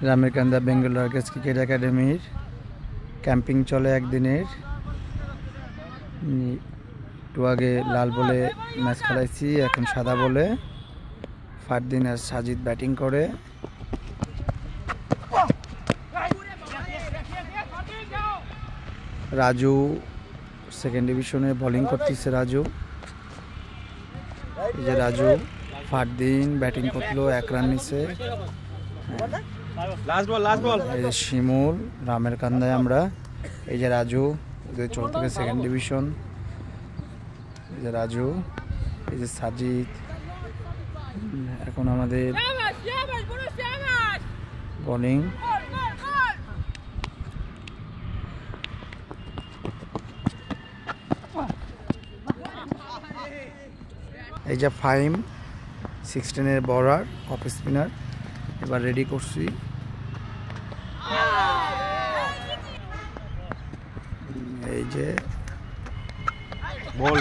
Ramerkanda Bengal Rockets cricket একাডেমির camping চলে একদিনের। একটু আগে লাল বলে ম্যাচ খেলাইছি, এখন সাদা বলে ফারদিন আর সাজিদ ব্যাটিং করে। রাজু সেকেন্ড ডিভিশনে বোলিং করতেছে। রাজু, এই যে রাজু। ফারদিন ব্যাটিং করলো, 1 রান নিছে। এই যে শিমুল, রামেরকান্দায় আমরা। এই যে রাজু, চলতে থেকে সেকেন্ড ডিভিশন। এই যে রাজু, এই যে সাজিদ। এখন আমাদের বোলিং। এই যে ফাইম 16-এর বলার, অফ স্পিনার। এবার রেডি করছি। এই যে বল।